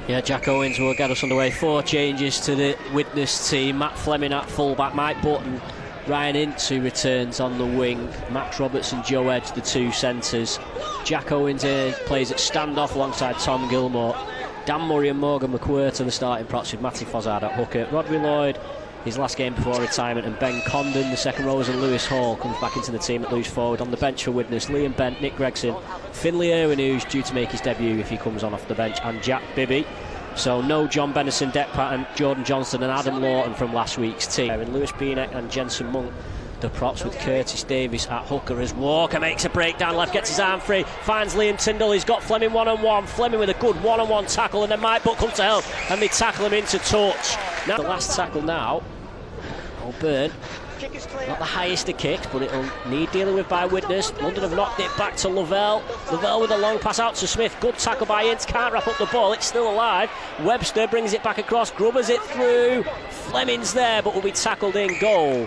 Yeah, Jack Owens will get us underway. 4 changes to the Widnes team. Matt Fleming at fullback, Mike Button, Ryan Ince, who returns on the wing, Max Roberts and Joe Edge, the 2 centres. Jack Owens plays at standoff alongside Tom Gilmore. Dan Murray and Morgan McWhirter, the starting props, with Matty Fozzard at hooker. Rodri Lloyd, his last game before retirement, and Ben Condon, the second rowers, and Lewis Hall comes back into the team at loose forward. On the bench for Widnes, Liam Bent, Nick Gregson, Finlay Irwin, who's due to make his debut if he comes on off the bench, and Jack Bibby. So no John Bennison, Deck Patton, Jordan Johnston and Adam Lawton from last week's team. And Lewis Beanek and Jensen Monk, the props, with Curtis Davis at hooker as Walker makes a breakdown left, gets his arm free, finds Liam Tyndall. He's got Fleming one-on-one. Fleming with a good one-on-one tackle, and then Mike Butt comes to help and they tackle him into touch. Now the last tackle now. O'Byrne, not the highest of kicks, but it'll need dealing with by Widnes. London have knocked it back to Lavelle. Lavelle with a long pass out to Smith. Good tackle by Ince, can't wrap up the ball, it's still alive. Webster brings it back across, grubbers it through. Fleming's there, but will be tackled in goal.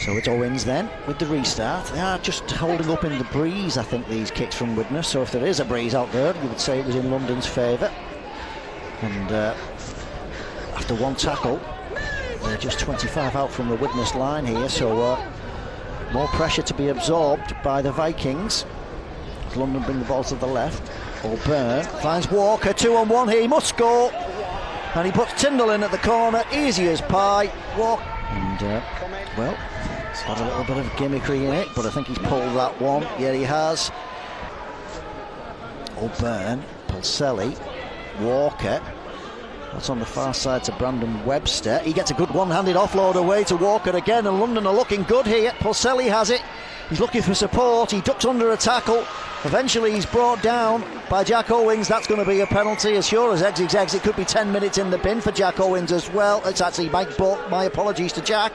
So it's Owens then with the restart. They are just holding up in the breeze, I think, these kicks from Widnes. So if there is a breeze out there, you would say it was in London's favour. And after one tackle, they're just 25 out from the Widnes line here, so more pressure to be absorbed by the Vikings. As London bring the ball to the left. O'Byrne finds Walker, 2-on-1 here, he must score. And he puts Tyndall in at the corner, easy as pie. Walker. And, well, it's got a little bit of gimmickry in it, but I think he's pulled that one. Yeah, he has. O'Byrne, Pulselli, Walker. That's on the far side to Brandon Webster. He gets a good one-handed offload away to Walker again, and London are looking good here. Pulselli has it. He's looking for support. He ducks under a tackle. Eventually he's brought down by Jack Owens. That's going to be a penalty. As sure as eggs, it could be 10 minutes in the bin for Jack Owens as well. It's actually Mike Butt. My apologies to Jack.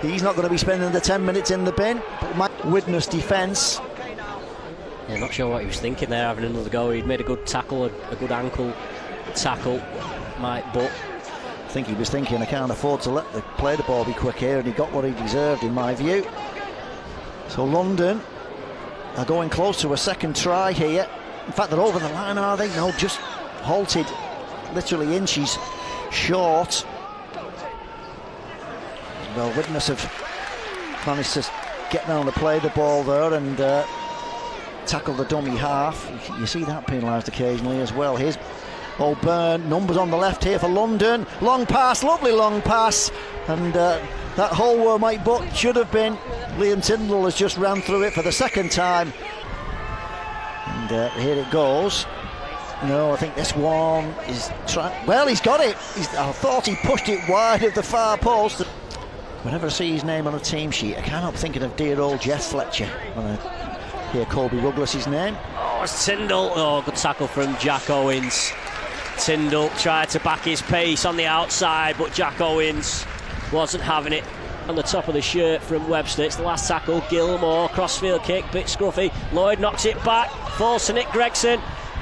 He's not going to be spending the 10 minutes in the bin. But Mike Widnes defence. Yeah, not sure what he was thinking there, having another go. He'd made a good tackle, a good ankle tackle, Mike Butt. I think he was thinking, I can't afford to play the ball be quick here, and he got what he deserved in my view. So London are going close to a second try here. In fact, they're over the line, are they? No, just halted literally inches short. Well, Widnes have managed to get down to play the ball there and tackle the dummy half. You see that penalised occasionally as well. Here's O'Byrne, numbers on the left here for London. Long pass, lovely long pass. And that hole where Mike Butt should have been, Liam Tyndall has just ran through it for the second time. And here it goes. No, I think this one is well, he's got it. I thought he pushed it wide of the far post. Whenever I see his name on a team sheet, I can't help thinking of dear old Jeff Fletcher. When I hear Colby Ruggles' name. Oh, it's Tyndall. Oh, good tackle from Jack Owens. Tyndall tried to back his pace on the outside, but Jack Owens wasn't having it. On the top of the shirt from Webster, it's the last tackle. Gilmore, crossfield kick, bit scruffy. Lloyd knocks it back, falls to Nick Gregson.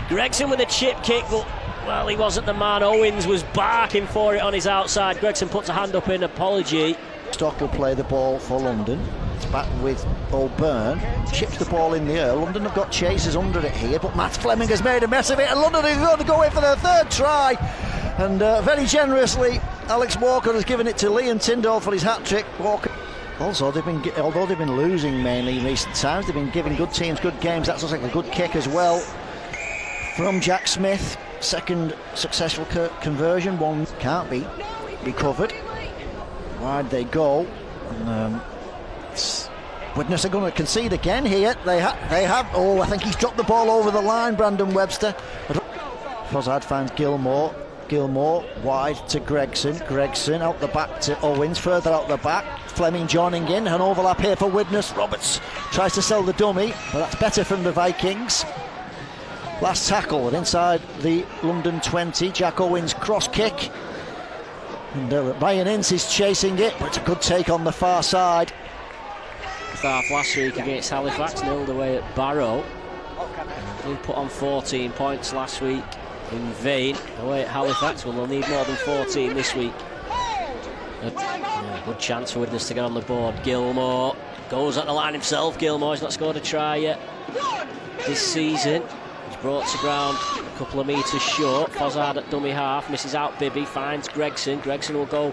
Gregson with a chip kick, but well, he wasn't the man. Owens was barking for it on his outside. Gregson puts a hand up in apology. Stock will play the ball for London. It's back with O'Byrne. Chips the ball in the air. London have got chasers under it here, but Matt Fleming has made a mess of it, and London is going to go in for their third try. And very generously, Alex Walker has given it to Liam Tyndall for his hat-trick. Walker. Also, although they've been losing mainly in recent times, they've been giving good teams good games. That looks like a good kick as well from Jack Smith. Second successful conversion. One can't be recovered. Wide they go. And, Widnes are going to concede again here. They have. Oh, I think he's dropped the ball over the line, Brandon Webster. Fozzard finds Gilmore. Gilmore wide to Gregson. Gregson out the back to Owens. Further out the back. Fleming joining in. An overlap here for Widnes. Roberts tries to sell the dummy, but that's better from the Vikings. Last tackle and inside the London 20. Jack Owens cross kick. And Ryan Ince is chasing it, but it's a good take on the far side. Half last week against Halifax, nilled away at Barrow. He put on 14 points last week in vain away at Halifax. Well, they'll need more than 14 this week. Good chance for Widnes to get on the board. Gilmore goes at the line himself. Gilmore's not scored a try yet this season. He's brought to ground a couple of metres short. Fozzard at dummy half, misses out Bibby, finds Gregson. Gregson will go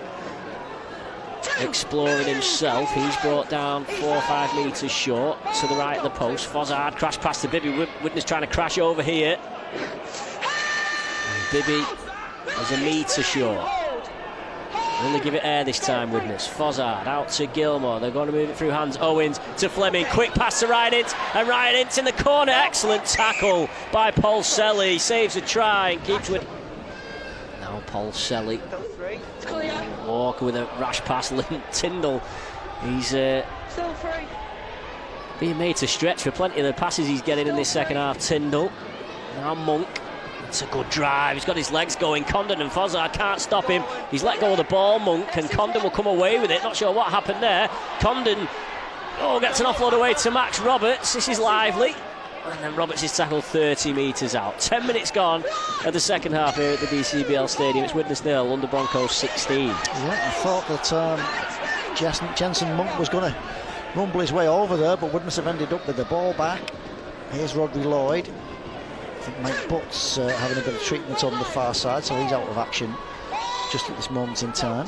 exploring himself. He's brought down 4 or 5 metres short to the right of the post. Fozzard crash past the Bibby. Widnes trying to crash over here. Bibby is a metre short. Only give it air this time, Widnes. Fozzard out to Gilmore. They're going to move it through hands. Owens to Fleming. Quick pass to Ryan Ince. And Ryan Ince in the corner. Excellent tackle by Paul Selly. Saves a try and keeps with. Now Paul Selly. Walker with a rash pass. Tyndall. He's being made to stretch for plenty of the passes he's getting in this second half. Tyndall. Now Monk. It's a good drive. He's got his legs going. Condon and Fozzard can't stop him. He's let go of the ball, Monk, and Condon will come away with it. Not sure what happened there. Condon gets an offload away to Max Roberts. This is lively. And then Roberts is tackled 30 metres out. 10 minutes gone at the second half here at the DCBL Stadium. It's Widnes 0, London Broncos 16. Yeah, I thought that Jensen Monk was going to rumble his way over there, but Widnes have ended up with the ball back. Here's Rodri Lloyd. I think Mike Butts having a bit of treatment on the far side, so he's out of action just at this moment in time.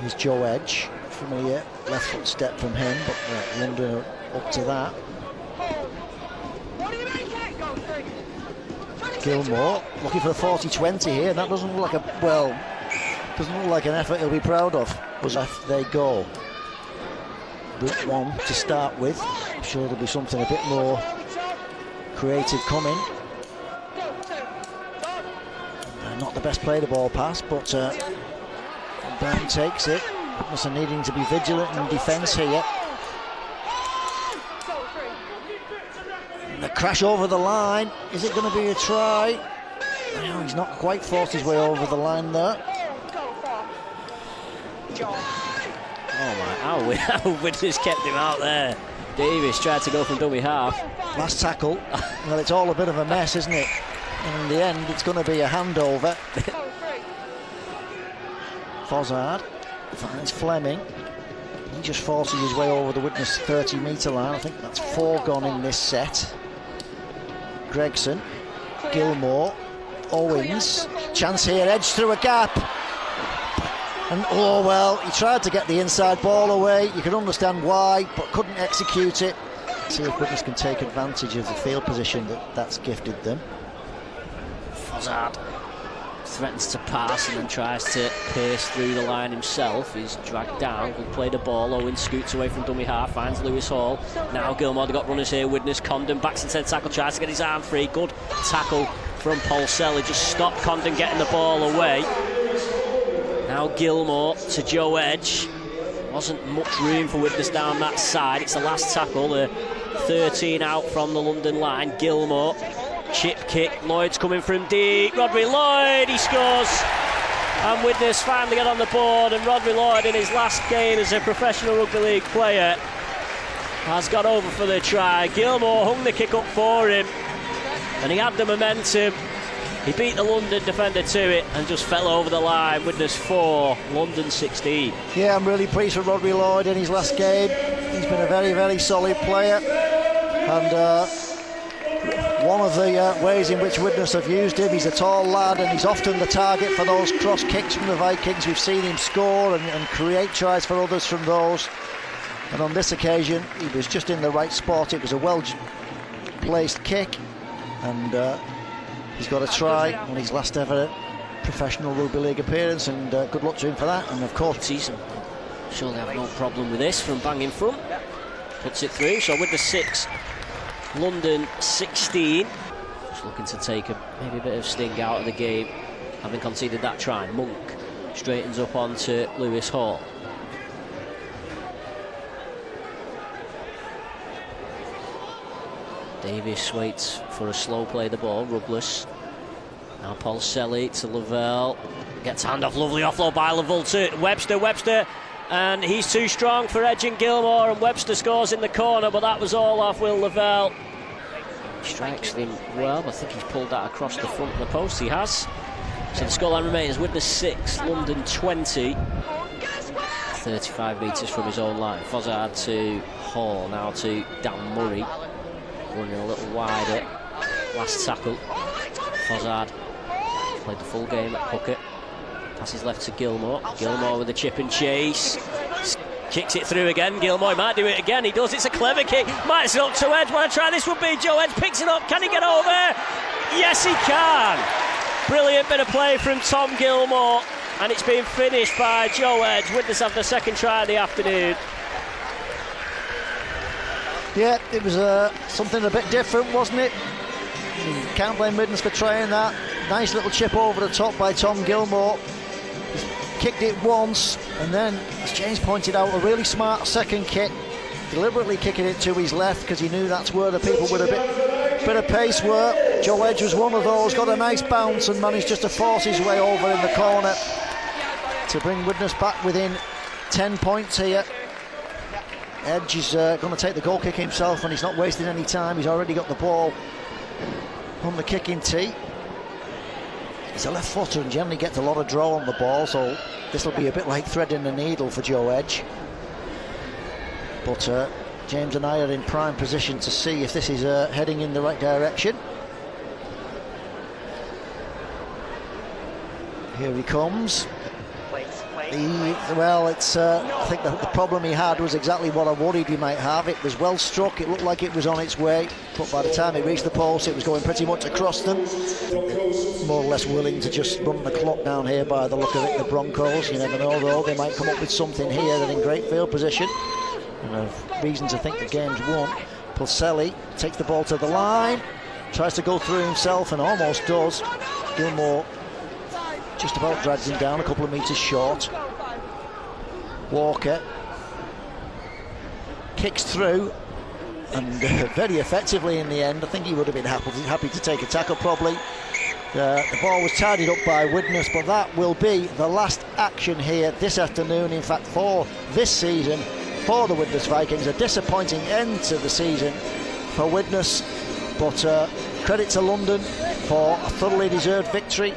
Here's Joe Edge, familiar left foot step from him, but London are up to that. Gilmore looking for a 40-20 here, and that doesn't look like an effort he'll be proud of. But left they go. Route 1 to start with. I'm sure there'll be something a bit more creative coming. Not the best play the ball pass, but Brown takes it. Widnes are needing to be vigilant in defence here. And the crash over the line. Is it going to be a try? No, he's not quite forced his way over the line there. Oh my, how Widnes kept him out there. Davis tried to go from dummy half. Last tackle. Well, it's all a bit of a mess, isn't it? And in the end, it's going to be a handover. Fozzard finds Fleming. He just forces his way over the Widnes 30-metre line. I think that's 4 gone in this set. Gregson, Gilmore, Owens. Chance here, Edge through a gap. And he tried to get the inside ball away. You can understand why, but couldn't execute it. See if Widnes can take advantage of the field position that's gifted them. Fozzard threatens to pass and then tries to pierce through the line himself. He's dragged down, will play the ball. Owen scoots away from dummy half, finds Lewis Hall. Now Gilmore, they've got runners here. Widnes, Condon backs inside tackle, tries to get his arm free. Good tackle from Paul Selly, just stopped Condon getting the ball away. Now Gilmore to Joe Edge. Wasn't much room for Widnes down that side. It's the last tackle, the 13 out from the London line. Gilmore, chip kick, Lloyd's coming from deep. Rodri Lloyd, he scores. And Widnes finally get on the board, and Rodri Lloyd in his last game as a professional rugby league player has got over for the try. Gilmore hung the kick up for him, and he had the momentum. He beat the London defender to it and just fell over the line. Widnes 4, London 16. Yeah, I'm really pleased with Rodri Lloyd in his last game. He's been a very, very solid player. And one of the ways in which Widnes have used him, he's a tall lad and he's often the target for those cross kicks from the Vikings. We've seen him score and create tries for others from those. And on this occasion, he was just in the right spot. It was a well-placed kick. And he's got a try on his last ever professional rugby league appearance, and good luck to him for that. And of course, season surely have no problem with this from bang in front. Puts it through. So with the 6, London 16. Just looking to take maybe a bit of sting out of the game, having conceded that try. Monk straightens up onto Lewis Hall. Davis waits for a slow play the ball, Rubless. Now Paul Selly to Lavelle. Gets a handoff, lovely offload by Lavelle to Webster, and he's too strong for Edge and Gilmore, and Webster scores in the corner, but that was all off Will Lavelle. Strikes them well, I think he's pulled that across the front of the post, he has. So the scoreline remains Widnes 6, London 20. 35 metres from his own line. Fozzard to Hall, now to Dan Murray. Running a little wider. last tackle. Fozzard played the full game at Puckett. Passes left to Gilmore. Gilmore with a chip and chase. Kicks it through again. Gilmore might do it again. He does. It's a clever kick. Might up to Edge. Want to try this? Would be Joe Edge. Picks it up. Can he get over? Yes, he can. Brilliant bit of play from Tom Gilmore. And it's been finished by Joe Edge. Widnes have the second try of the afternoon. Yeah, it was something a bit different, wasn't it? Can't blame Widnes for trying that. Nice little chip over the top by Tom Gilmore. He's kicked it once, and then, as James pointed out, a really smart second kick. Deliberately kicking it to his left because he knew that's where the people with a bit of pace were. Joe Edge was one of those, got a nice bounce and managed just to force his way over in the corner to bring Widnes back within 10 points here. Edge is going to take the goal kick himself, and he's not wasting any time. He's already got the ball on the kicking tee. He's a left footer and generally gets a lot of draw on the ball, so this will be a bit like threading the needle for Joe Edge. But James and I are in prime position to see if this is heading in the right direction. Here he comes. Well, it's. I think the problem he had was exactly what I worried he might have. It was well struck. It looked like it was on its way, but by the time it reached the post, it was going pretty much across them. More or less willing to just run the clock down here by the look of it. The Broncos. You never know, though. They might come up with something here. They're in great field position, and have reason to think the game's won. Pulselli takes the ball to the line, tries to go through himself, and almost does. Gilmore just about drags him down a couple of metres short. Walker kicks through, and very effectively in the end. I think he would have been happy to take a tackle probably. The ball was tidied up by Widnes, but that will be the last action here this afternoon, in fact for this season, for the Widnes Vikings. A disappointing end to the season for Widnes, but credit to London for a thoroughly deserved victory.